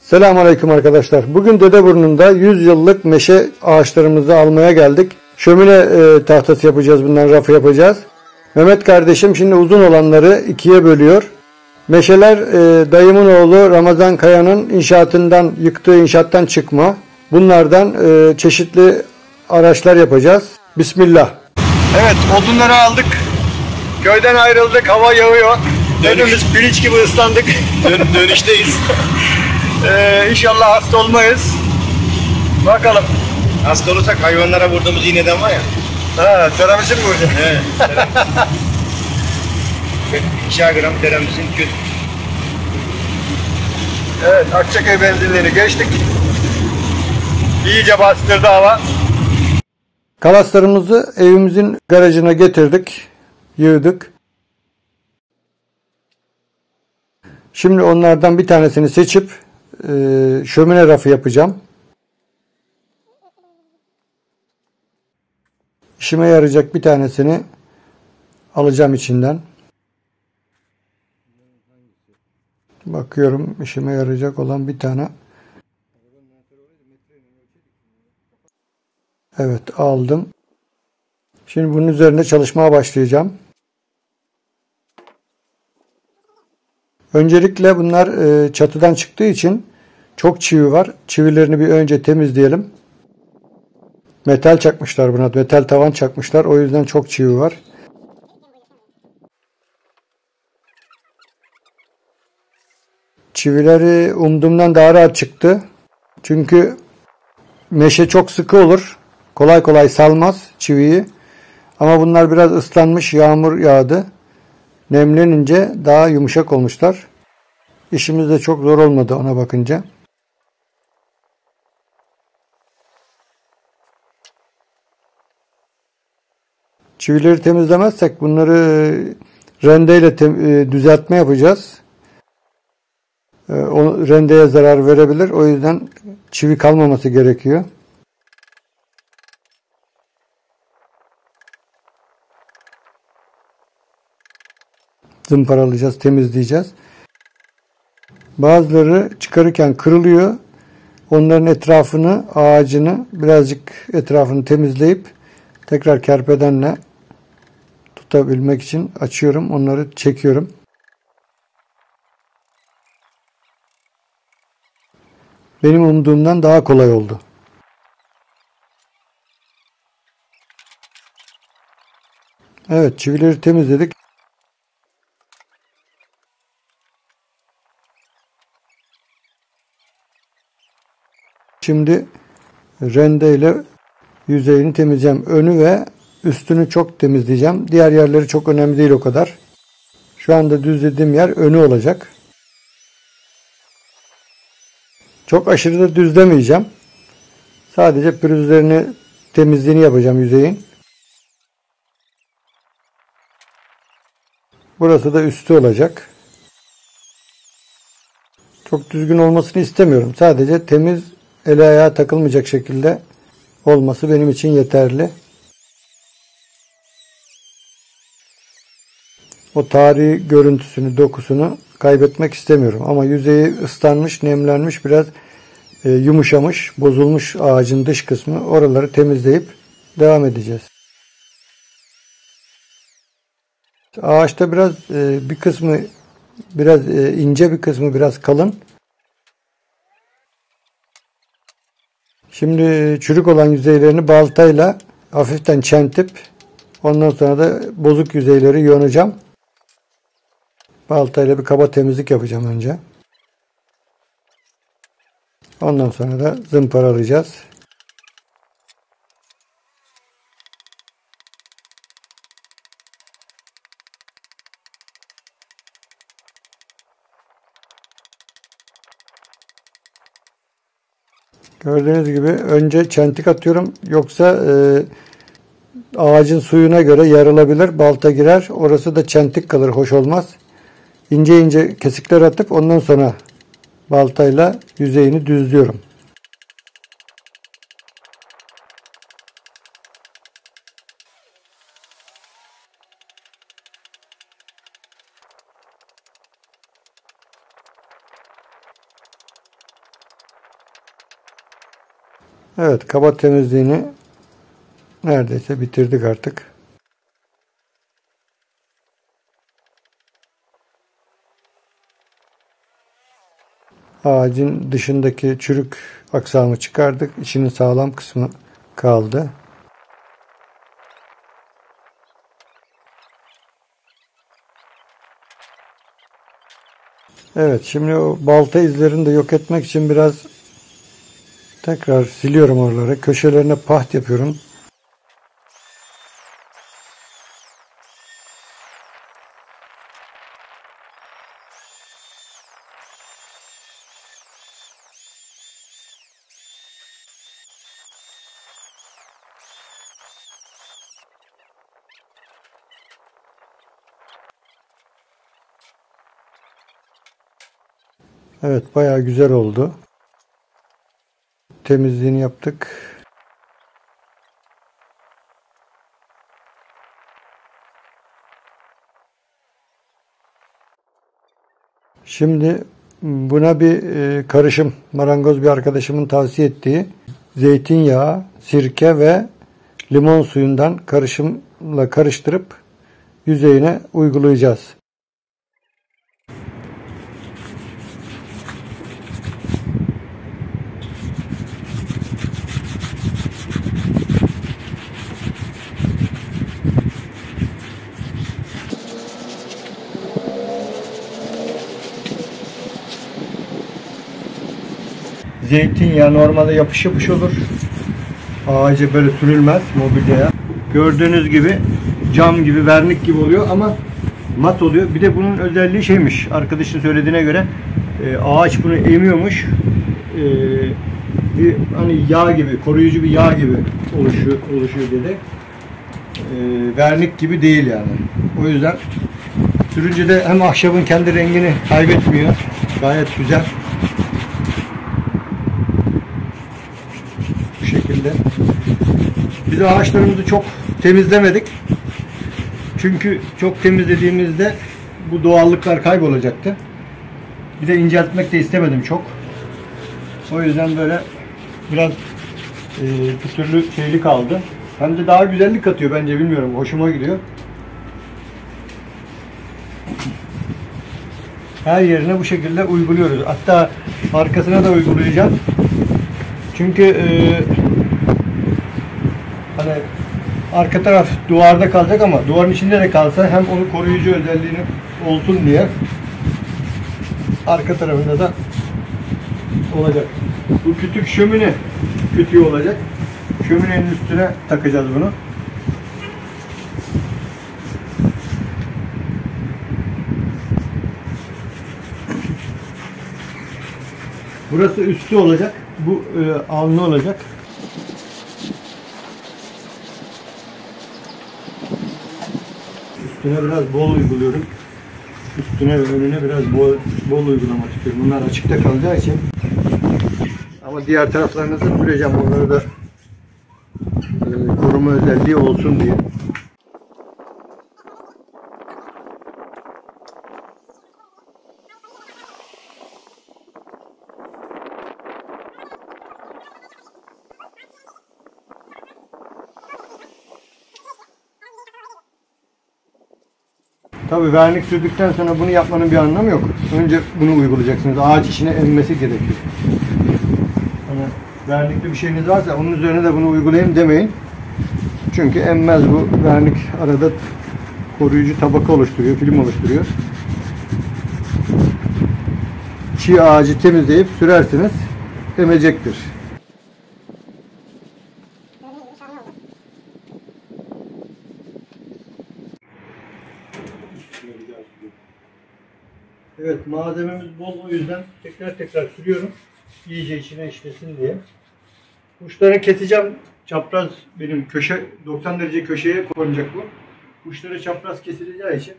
Selamünaleyküm arkadaşlar. Bugün Dedeburnu'nda 100 yıllık meşe ağaçlarımızı almaya geldik. Şömine tahtası yapacağız, bundan rafı yapacağız. Mehmet kardeşim şimdi uzun olanları ikiye bölüyor. Meşeler dayımın oğlu Ramazan Kaya'nın yıktığı inşaattan çıkma. Bunlardan çeşitli araçlar yapacağız. Bismillah. Evet, odunları aldık. Köyden ayrıldık, hava yağıyor. Önümüz piliç gibi ıslandık. Dönüşteyiz. İnşallah hasta olmayız. Bakalım. Hasta olursak hayvanlara vurduğumuz iğneden var ya. Ha, teramisin mi vuracak? Evet. 2 gram teramisin küt. Evet, Akçaköy benzinliğini geçtik. İyice bastırdı hava. Kalaslarımızı evimizin garajına getirdik. Yığdık. Şimdi onlardan bir tanesini seçip şömine rafı yapacağım. İşime yarayacak bir tanesini alacağım içinden. Bakıyorum işime yarayacak olan bir tane. Evet, aldım. Şimdi bunun üzerinde çalışmaya başlayacağım. Öncelikle bunlar çatıdan çıktığı için çok çivi var. Çivilerini bir önce temizleyelim. Metal çakmışlar buna. Metal tavan çakmışlar. O yüzden çok çivi var. Çivileri umduğumdan daha rahat çıktı. Çünkü meşe çok sıkı olur. Kolay kolay salmaz çiviyi. Ama bunlar biraz ıslanmış. Yağmur yağdı. Nemlenince daha yumuşak olmuşlar. İşimiz de çok zor olmadı ona bakınca. Çivileri temizlemezsek bunları rendeyle düzeltme yapacağız. O rendeye zarar verebilir. O yüzden çivi kalmaması gerekiyor. Zımparalayacağız, temizleyeceğiz. Bazıları çıkarırken kırılıyor. Onların etrafını, ağacını birazcık etrafını temizleyip tekrar kerpedenle tutabilmek için açıyorum. Onları çekiyorum. Benim umduğumdan daha kolay oldu. Evet, çivileri temizledik. Şimdi rendeyle yüzeyini temizleyeceğim. Önü ve üstünü çok temizleyeceğim. Diğer yerleri çok önemli değil o kadar. Şu anda düzlediğim yer önü olacak. Çok aşırı da düzlemeyeceğim. Sadece pürüzlerini, temizliğini yapacağım yüzeyin. Burası da üstü olacak. Çok düzgün olmasını istemiyorum. Sadece temiz, ele ayağa takılmayacak şekilde olması benim için yeterli. O tarihi görüntüsünü, dokusunu kaybetmek istemiyorum. Ama yüzeyi ıslanmış, nemlenmiş, biraz yumuşamış, bozulmuş ağacın dış kısmı. Oraları temizleyip devam edeceğiz. Ağaçta biraz bir kısmı biraz ince, bir kısmı biraz kalın. Şimdi çürük olan yüzeylerini baltayla hafiften çentip ondan sonra da bozuk yüzeyleri yonacağım. Baltayla bir kaba temizlik yapacağım önce. Ondan sonra da zımparalayacağız. Gördüğünüz gibi önce çentik atıyorum. Yoksa ağacın suyuna göre yarılabilir. Balta girer. Orası da çentik kalır. Hoş olmaz. İnce ince kesikler atıp ondan sonra baltayla yüzeyini düzlüyorum. Evet, kaba temizliğini neredeyse bitirdik artık. Ağacın dışındaki çürük aksamı çıkardık. İçinin sağlam kısmı kaldı. Evet, şimdi o balta izlerini de yok etmek için biraz tekrar siliyorum oraları. Köşelerine paht yapıyorum. Evet, bayağı güzel oldu. Temizliğini yaptık. Şimdi buna bir karışım, marangoz bir arkadaşımın tavsiye ettiği zeytinyağı, sirke ve limon suyundan karışımla karıştırıp yüzeyine uygulayacağız. Zeytinyağı normalde yapış yapış olur. Ağaca böyle sürülmez, mobilyaya. Gördüğünüz gibi cam gibi, vernik gibi oluyor ama mat oluyor. Bir de bunun özelliği şeymiş, arkadaşın söylediğine göre ağaç bunu emiyormuş. Bir hani yağ gibi, koruyucu bir yağ gibi oluşuyor dedi. Vernik gibi değil yani. O yüzden sürünce de hem ahşabın kendi rengini kaybetmiyor. Gayet güzel. Bu şekilde. Biz ağaçlarımızı çok temizlemedik. Çünkü çok temizlediğimizde bu doğallıklar kaybolacaktı. Bir de inceltmek de istemedim çok. O yüzden böyle biraz pütürlü şeyli kaldı. Hem de daha güzellik katıyor bence, bilmiyorum. Hoşuma gidiyor. Her yerine bu şekilde uyguluyoruz. Hatta arkasına da uygulayacağım. Çünkü hani arka taraf duvarda kalacak ama duvarın içinde de kalsa hem onu koruyucu özelliğini olsun diye arka tarafında da olacak. Bu kütük şömine kütüğü olacak. Şöminenin üstüne takacağız bunu. Burası üstü olacak. Bu alnı olacak. Üstüne biraz bol uyguluyorum. Üstüne ve önüne biraz bol uygulamak istiyorum. Bunlar açıkta kalacağı için. Ama diğer taraflarını da süreceğim. Onları da koruma özelliği olsun diye. Tabii vernik sürdükten sonra bunu yapmanın bir anlamı yok. Önce bunu uygulayacaksınız. Ağaç içine emmesi gerekiyor. Hani vernikli bir şeyiniz varsa onun üzerine de bunu uygulayayım demeyin. Çünkü emmez bu. Vernik arada koruyucu tabaka oluşturuyor, film oluşturuyor. Çiğ ağacı temizleyip sürersiniz, emecektir. Evet, malzememiz bol, o yüzden tekrar sürüyorum. İyice içine işlesin diye. Uçlarını keseceğim. Çapraz benim köşe 90 derece köşeye konacak bu. Uçları çapraz kesileceği için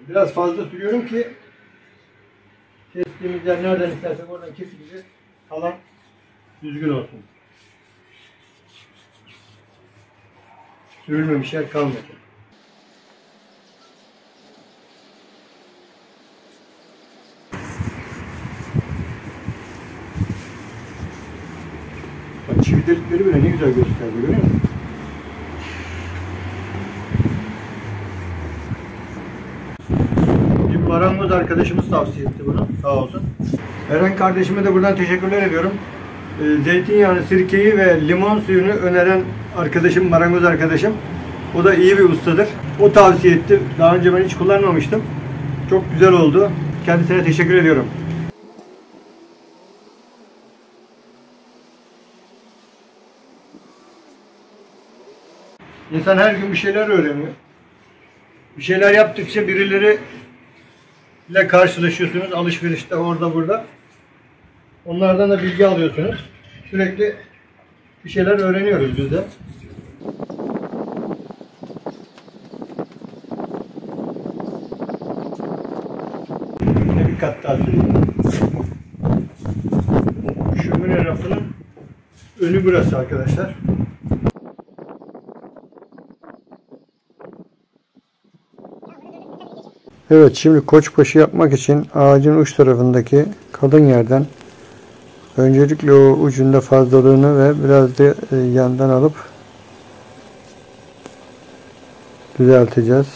biraz fazla sürüyorum ki kestiğimiz yer nereden istersek oradan kesilince kalan düzgün olsun. Sürülmemiş yer kalmasın. Şu delikleri bile ne güzel gösterdi, görüyor musun? Bir marangoz arkadaşımız tavsiye etti bunu, sağ olsun. Eren kardeşime de buradan teşekkürler ediyorum. Zeytinyağını, sirkeyi ve limon suyunu öneren arkadaşım, marangoz arkadaşım. O da iyi bir ustadır. O tavsiye etti. Daha önce ben hiç kullanmamıştım. Çok güzel oldu. Kendisine teşekkür ediyorum. İnsan her gün bir şeyler öğreniyor. Bir şeyler yaptıkça birileriyle karşılaşıyorsunuz. Alışverişte, orada burada. Onlardan da bilgi alıyorsunuz. Sürekli bir şeyler öğreniyoruz biz de. Yine bir kat daha süreyim. Şömine rafının önü burası arkadaşlar. Evet, şimdi koçbaşı yapmak için ağacın uç tarafındaki kalın yerden öncelikle o ucunda fazlalığını ve biraz da yandan alıp düzelteceğiz.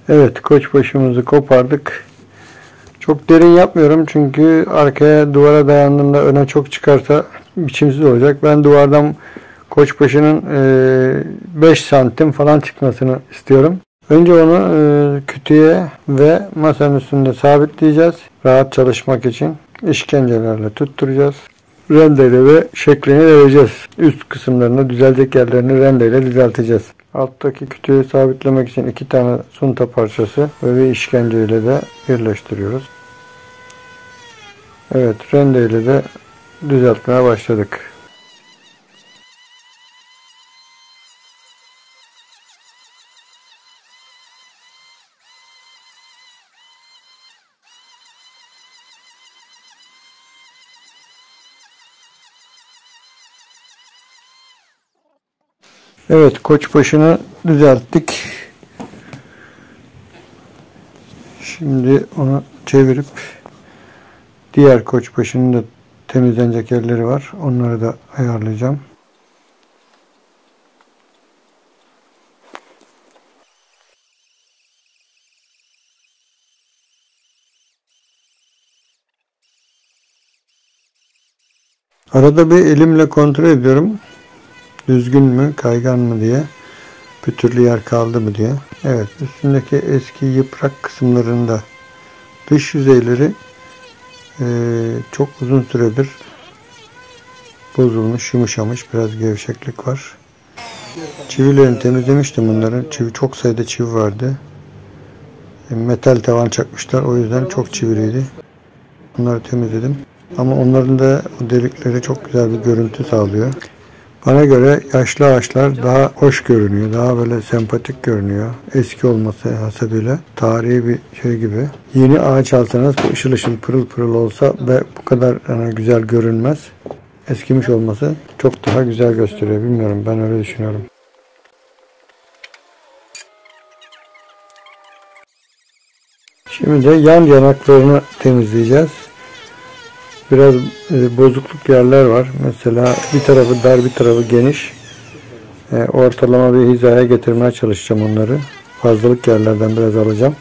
Evet, koçbaşımızı kopardık. Çok derin yapmıyorum çünkü arkaya duvara dayandığında öne çok çıkarsa biçimsiz olacak. Ben duvardan koçbaşının 5 santim falan çıkmasını istiyorum. Önce onu kütüğe ve masanın üstünde sabitleyeceğiz. Rahat çalışmak için işkencelerle tutturacağız. Rendeyle ve şeklini vereceğiz. Üst kısımlarını, düzelecek yerlerini rendeyle düzelteceğiz. Alttaki kütüğü sabitlemek için 2 tane sunta parçası ve bir işkenceyle de birleştiriyoruz. Evet, rendeyle de düzeltmeye başladık. Evet, koçbaşını düzelttik. Şimdi onu çevirip diğer koçbaşının da temizlenecek yerleri var. Onları da ayarlayacağım. Arada bir elimle kontrol ediyorum. Düzgün mü, kaygan mı diye. Pütürlü yer kaldı mı diye. Evet, üstündeki eski yıprak kısımlarında dış yüzeyleri çok uzun süredir bozulmuş, yumuşamış, biraz gevşeklik var. Çivilerini temizlemiştim bunların. Çok sayıda çivi vardı. Metal tavan çakmışlar, o yüzden çok çiviliydi. Bunları temizledim. Ama onların da o delikleri çok güzel bir görüntü sağlıyor. Bana göre yaşlı ağaçlar daha hoş görünüyor, daha böyle sempatik görünüyor. Eski olması hasebiyle tarihi bir şey gibi. Yeni ağaç alsanız bu ışıl ışıl pırıl pırıl olsa ve bu kadar güzel görünmez. Eskimiş olması çok daha güzel gösteriyor. Bilmiyorum, ben öyle düşünüyorum. Şimdi de yan yanaklarını temizleyeceğiz. Biraz bozukluk yerler var. Mesela bir tarafı dar, bir tarafı geniş. Ortalama bir hizaya getirmeye çalışacağım onları. Fazlalık yerlerden biraz alacağım.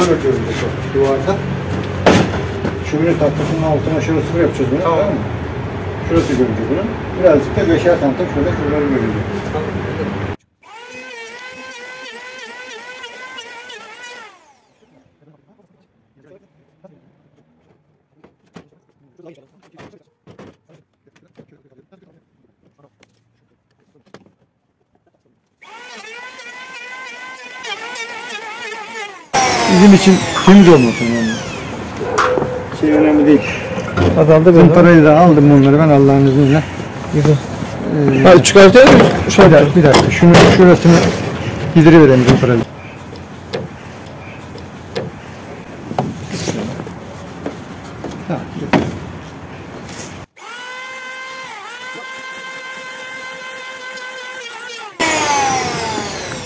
Böyle görünecek o duvarda. Şömine tahtasının altına şurası yapacağız bunu. Tamam mı? Şurası görünecek bunun. Birazcık da 5'er santim şuraları görünecek. Bizim için temiz olması önemli. Şey önemli değil. Azaldı böyle. Zımparayı da aldım bunları ben Allah'ın izniyle. Güzel. Ha, çıkartıyor musun? Bir dakika. Şurasını gidirivereyim zımparayla.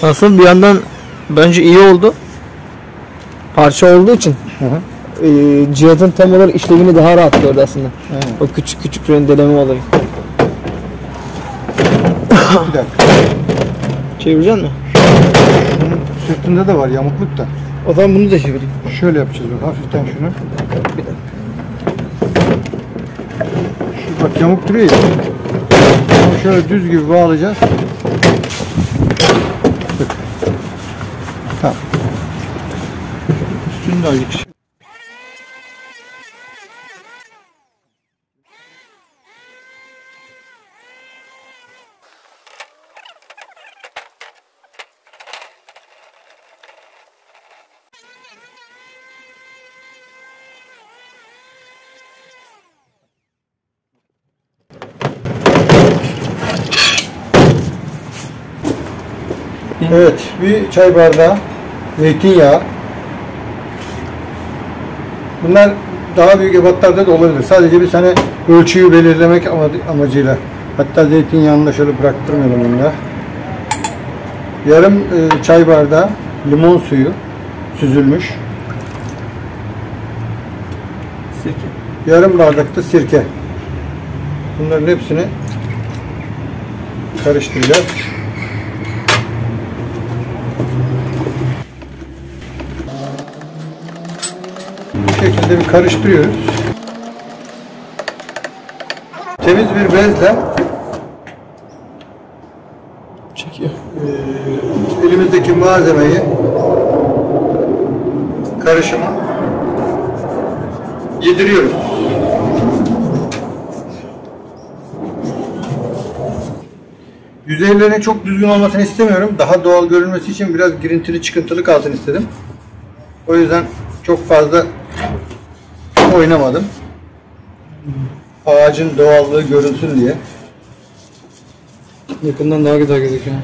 Nasıl bir yandan bence iyi oldu. Parça olduğu için cihazın tam olarak işlevini daha rahat gördü aslında. Evet. O küçük küçük rendeleme olayı. Bir dakika. Çevirecek misin? Bunun sırtında da var yamukluk da. O zaman bunu da çevireyim. Şöyle yapacağız bak hafiften şunu. Şu bak yamuk duruyor ya. Bunu şöyle düz gibi bağlayacağız. Bak. Tamam. Üstünde azıcık. Evet, bir çay bardağı zeytinyağı. Bunlar daha büyük ebatlarda da olabilir. Sadece bir tane ölçüyü belirlemek amacıyla. Hatta zeytinyağını da şöyle bıraktırmayalım onunla. Yarım çay bardağı limon suyu süzülmüş. Sirke. Yarım bardak da sirke. Bunların hepsini karıştıracağız. Bu şekilde bir karıştırıyoruz. Temiz bir bezle Çekiyor. elimizdeki malzemeyi karışıma yediriyoruz. Yüzeylerinin çok düzgün olmasını istemiyorum. Daha doğal görünmesi için biraz girintili çıkıntılı kalsın istedim. O yüzden çok fazla oynamadım. Ağacın doğallığı görünsün diye. Yakından daha güzel gözüküyor.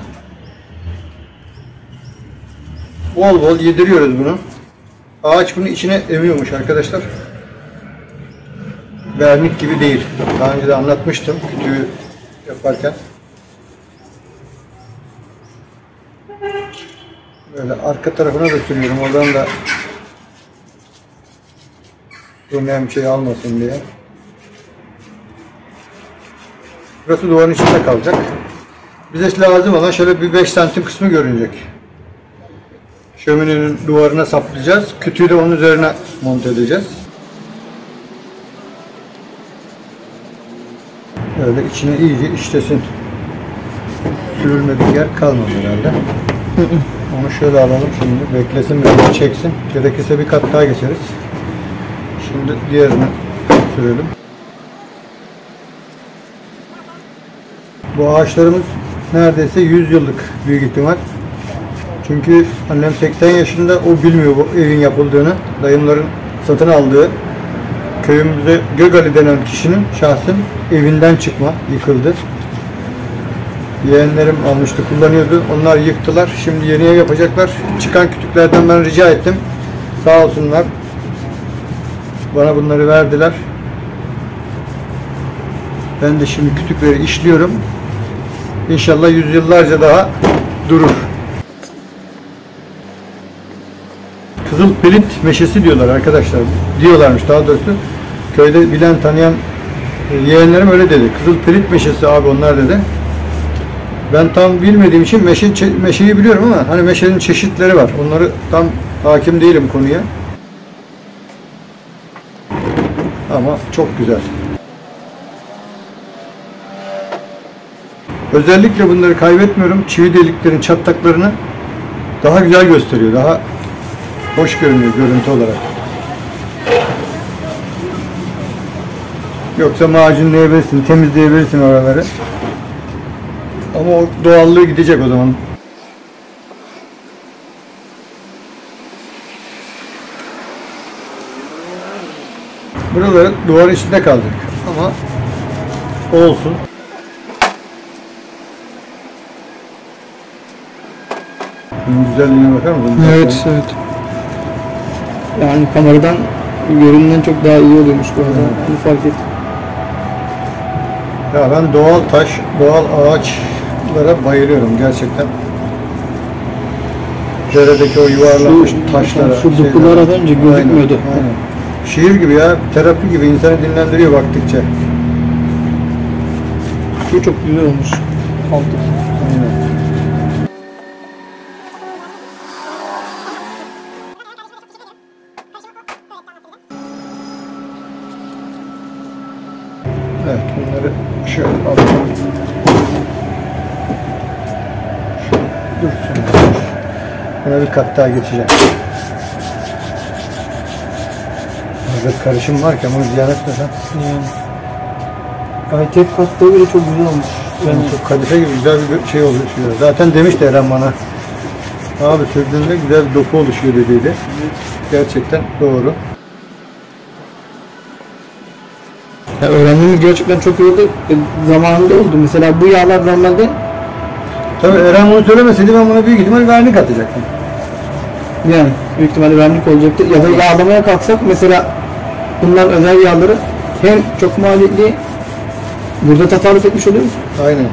Bol bol yediriyoruz bunu. Ağaç bunu içine emiyormuş arkadaşlar. Vernik gibi değil. Daha önce de anlatmıştım kütüğü yaparken. Böyle arka tarafına da sürüyorum. Oradan da nem şey almasın diye. Burası duvarın içinde kalacak. Bize lazım olan şöyle bir 5 santim kısmı görünecek. Şöminenin duvarına saplayacağız. Kütüğü de onun üzerine monte edeceğiz. Öyle içine iyice işlesin. Sürülmedik yer kalmadı herhalde. Onu şöyle alalım şimdi. Beklesin biraz çeksin. Gerekirse bir kat daha geçeriz. Şimdi diğerini sürelim. Bu ağaçlarımız neredeyse 100 yıllık büyük ihtimal. Çünkü annem 80 yaşında, o bilmiyor bu evin yapıldığını. Dayımların satın aldığı köyümüzde Gögali denen kişinin şahsın evinden çıkma, yıkıldı. Yeğenlerim almıştı, kullanıyordu. Onlar yıktılar. Şimdi yeni ev yapacaklar. Çıkan kütüklerden ben rica ettim. Sağ olsunlar. Bana bunları verdiler. Ben de şimdi kütükleri işliyorum. İnşallah yüzyıllarca daha durur. Kızıl Pirinç meşesi diyorlar arkadaşlar. Diyorlarmış daha doğrusu. Köyde bilen tanıyan yeğenlerim öyle dedi. Kızıl Pirinç meşesi abi onlar dedi. Ben tam bilmediğim için meşeyi biliyorum ama hani meşenin çeşitleri var. Onları tam hakim değilim konuya. Ama çok güzel. Özellikle bunları kaybetmiyorum. Çivi deliklerin çatlaklarını daha güzel gösteriyor. Daha hoş görünüyor görüntü olarak. Yoksa macunlayabilirsin, temizleyebilirsin oraları. Ama o doğallığı gidecek o zaman. Buraları duvarın içinde kalacak. Ama olsun. Bunun güzelliğine bakar mısın? Evet, evet. Yani kameradan göründen çok daha iyi oluyormuş bu arada. Bunu fark ettim. Ya ben doğal taş, doğal ağaçlara bayılıyorum gerçekten. Deredeki o yuvarlanmış taşlara. Şu dokulara önce gözükmüyordu. Aynen. Şiir gibi ya, terapi gibi insanı dinlendiriyor baktıkça. Bu çok güzel olmuş. Altı. Aynen. Evet, bunları şöyle alalım. Dursun. Buna bir kat daha geçeceğim. Burada karışım varken bunu ziyan etmesen. Yani tek katta bile çok güzel olmuş. Yani çok kadife gibi güzel bir şey oluşuyor. Zaten demişti Eren bana. Abi sürdüğünde güzel bir doku oluşuyor dediydi. Gerçekten doğru. Ya öğrendiğimiz gerçekten çok iyi oldu. Zamanında oldu. Mesela bu yağlar normalde Tabii Eren bunu söylemeseydi ben buna büyük ihtimal vernik atacaktım. yani büyük ihtimalle vernik olacaktı. Ya da yağlamaya kalksak mesela bunların özel yağları hem çok maliyetli, burada tasarruf etmiş oluyoruz. Aynen.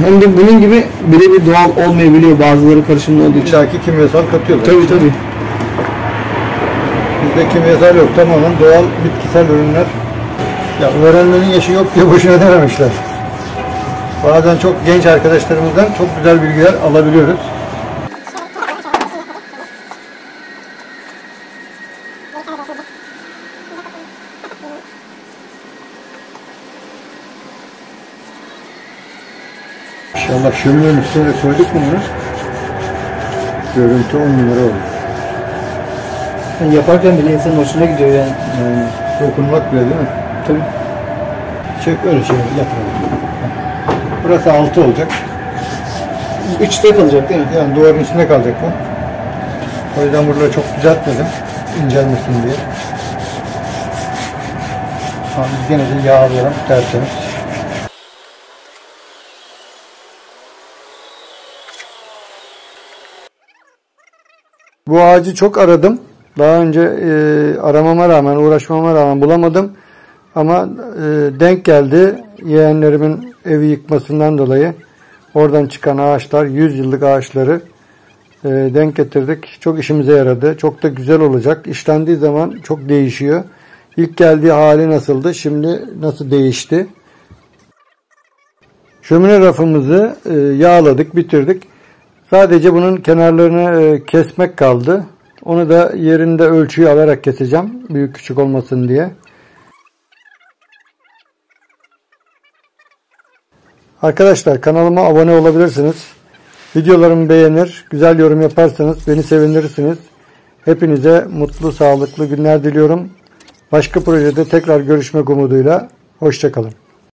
Hem de bunun gibi birebir doğal olmayabiliyor, bazıları karışımlı olduğu için. İllaki kimyasal katıyorlar. Tabii tabii. Bizde kimyasal yok, tamamen doğal bitkisel ürünler. Ya öğrenmenin yaşı yok diye boşuna dememişler. Bazen çok genç arkadaşlarımızdan çok güzel bilgiler alabiliyoruz. İnşallah şöminenin üstüne de koyduk mu bunu? Görüntü 10 numara oldu. Yani yaparken bile insanın hoşuna gidiyor yani. Yani dokunmak bile değil mi? Tabii. Çek öyle şey yapalım. Burası 6 olacak. 3'te kalacak değil mi? Yani duvarın içinde kalacak bu. O yüzden buraları çok düzeltmedim. İncelmesin diye. Ama biz gene de yağlayalım tertemiz. Bu ağacı çok aradım. Daha önce aramama rağmen, uğraşmama rağmen bulamadım. Ama denk geldi. Yeğenlerimin evi yıkmasından dolayı oradan çıkan ağaçlar, 100 yıllık ağaçları denk getirdik. Çok işimize yaradı. Çok da güzel olacak. İşlendiği zaman çok değişiyor. İlk geldiği hali nasıldı? Şimdi nasıl değişti? Şömine rafımızı yağladık, bitirdik. Sadece bunun kenarlarını kesmek kaldı. Onu da yerinde ölçüyü alarak keseceğim. Büyük küçük olmasın diye. Arkadaşlar kanalıma abone olabilirsiniz. Videolarımı beğenir, güzel yorum yaparsanız beni sevindirirsiniz. Hepinize mutlu, sağlıklı günler diliyorum. Başka projede tekrar görüşmek umuduyla. Hoşça kalın.